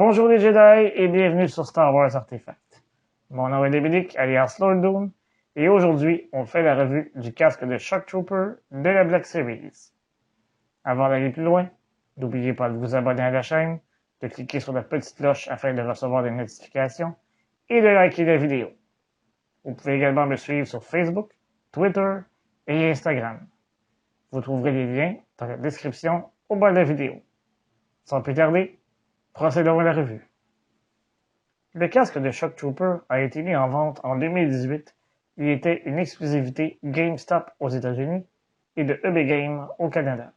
Bonjour les Jedi et bienvenue sur Star Wars Artefact. Mon nom est Dominique, alias Lord Doom, et aujourd'hui, on fait la revue du casque de Shock Trooper de la Black Series. Avant d'aller plus loin, n'oubliez pas de vous abonner à la chaîne, de cliquer sur la petite cloche afin de recevoir des notifications et de liker la vidéo. Vous pouvez également me suivre sur Facebook, Twitter et Instagram. Vous trouverez les liens dans la description au bas de la vidéo. Sans plus tarder, procédons à la revue. Le casque de Shock Trooper a été mis en vente en 2018. Il était une exclusivité GameStop aux États-Unis et de EB Games au Canada.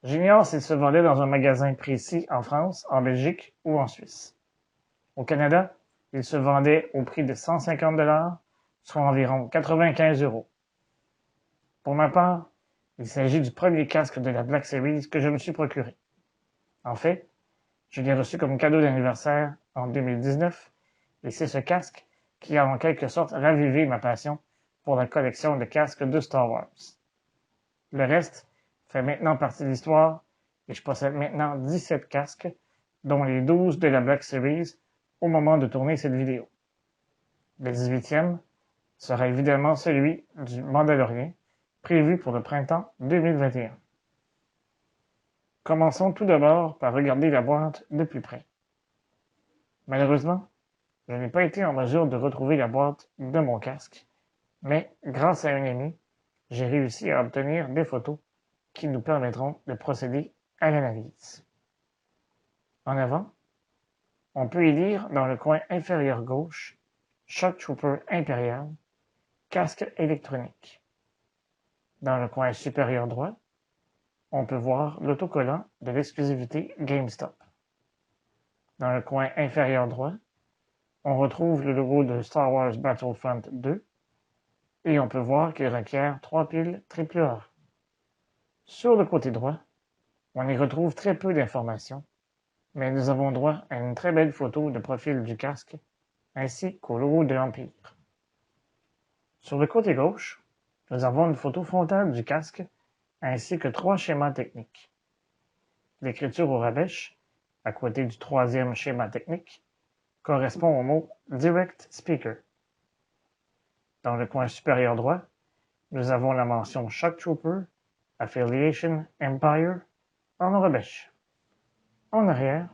J'ignore s'il se vendait dans un magasin précis en France, en Belgique ou en Suisse. Au Canada, il se vendait au prix de 150 $, soit environ 95 €. Pour ma part, il s'agit du premier casque de la Black Series que je me suis procuré. En fait, je l'ai reçu comme cadeau d'anniversaire en 2019, et c'est ce casque qui a en quelque sorte ravivé ma passion pour la collection de casques de Star Wars. Le reste fait maintenant partie de l'histoire, et je possède maintenant 17 casques, dont les 12 de la Black Series au moment de tourner cette vidéo. Le 18e sera évidemment celui du Mandalorian, prévu pour le printemps 2021. Commençons tout d'abord par regarder la boîte de plus près. Malheureusement, je n'ai pas été en mesure de retrouver la boîte de mon casque, mais grâce à un ami, j'ai réussi à obtenir des photos qui nous permettront de procéder à l'analyse. En avant, on peut y lire dans le coin inférieur gauche Shock Trooper Impérial, casque électronique. Dans le coin supérieur droit, on peut voir l'autocollant de l'exclusivité GameStop. Dans le coin inférieur droit, on retrouve le logo de Star Wars Battlefront 2 et on peut voir qu'il requiert 3 piles AAA. Sur le côté droit, on y retrouve très peu d'informations, mais nous avons droit à une très belle photo de profil du casque ainsi qu'au logo de l'Empire. Sur le côté gauche, nous avons une photo frontale du casque ainsi que 3 schémas techniques. L'écriture au rabèche, à côté du 3e schéma technique, correspond au mot Direct Speaker. Dans le coin supérieur droit, nous avons la mention Shock Trooper, Affiliation Empire, en rabèche. En arrière,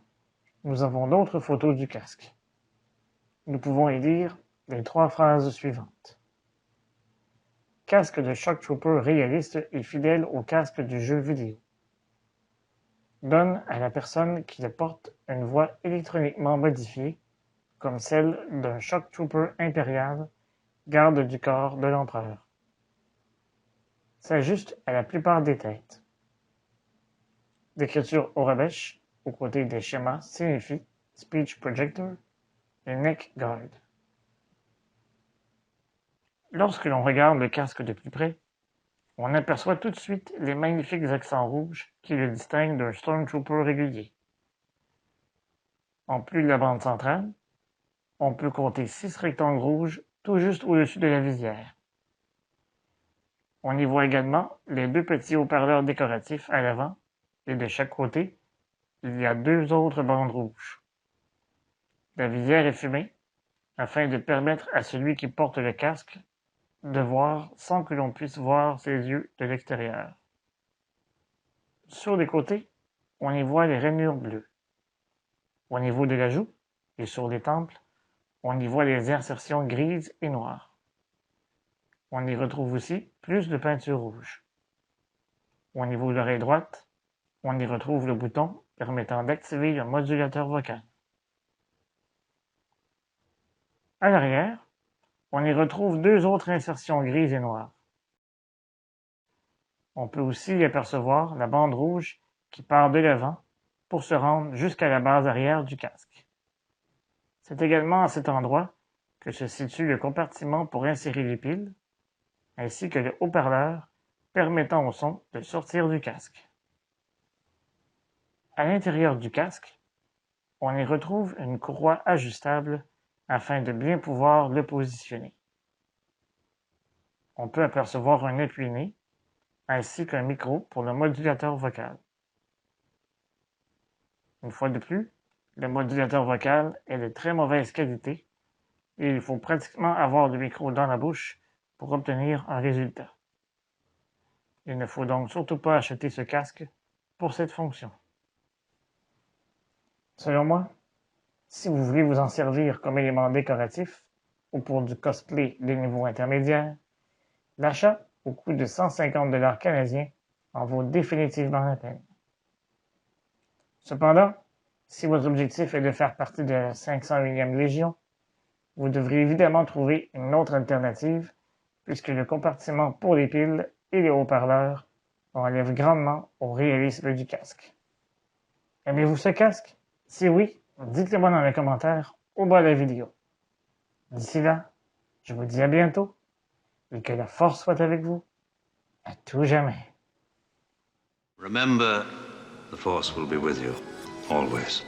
nous avons d'autres photos du casque. Nous pouvons y lire les 3 phrases suivantes. Casque de Shock Trooper réaliste et fidèle au casque du jeu vidéo. Donne à la personne qui le porte une voix électroniquement modifiée, comme celle d'un Shock Trooper impérial, garde du corps de l'empereur. S'ajuste à la plupart des têtes. L'écriture au rabèche, aux côtés des schémas, signifie Speech Projector et Neck Guard. Lorsque l'on regarde le casque de plus près, on aperçoit tout de suite les magnifiques accents rouges qui le distinguent d'un Stormtrooper régulier. En plus de la bande centrale, on peut compter 6 rectangles rouges tout juste au-dessus de la visière. On y voit également les 2 petits haut-parleurs décoratifs à l'avant, et de chaque côté, il y a 2 autres bandes rouges. La visière est fumée, afin de permettre à celui qui porte le casque de voir sans que l'on puisse voir ses yeux de l'extérieur. Sur les côtés, on y voit les rainures bleues. Au niveau de la joue et sur les tempes, on y voit les insertions grises et noires. On y retrouve aussi plus de peinture rouge. Au niveau de l'oreille droite, on y retrouve le bouton permettant d'activer le modulateur vocal. À l'arrière, on y retrouve 2 autres insertions grises et noires. On peut aussi y apercevoir la bande rouge qui part de l'avant pour se rendre jusqu'à la base arrière du casque. C'est également à cet endroit que se situe le compartiment pour insérer les piles, ainsi que le haut-parleur permettant au son de sortir du casque. À l'intérieur du casque, on y retrouve une courroie ajustable afin de bien pouvoir le positionner. On peut apercevoir un appui-nez ainsi qu'un micro pour le modulateur vocal. Une fois de plus, Le modulateur vocal est de très mauvaise qualité et il faut pratiquement avoir le micro dans la bouche pour obtenir un résultat. Il ne faut donc surtout pas acheter ce casque pour cette fonction. Selon moi, si vous voulez vous en servir comme élément décoratif ou pour du cosplay de niveau intermédiaire, l'achat au coût de 150 $ canadiens en vaut définitivement la peine. Cependant, si votre objectif est de faire partie de la 501e Légion, vous devrez évidemment trouver une autre alternative puisque le compartiment pour les piles et les haut-parleurs enlève grandement au réalisme du casque. Aimez-vous ce casque? Si oui, dites-le moi dans les commentaires au bas de la vidéo. D'ici là, je vous dis à bientôt et que la force soit avec vous à tout jamais. Remember, the Force will be with you, always.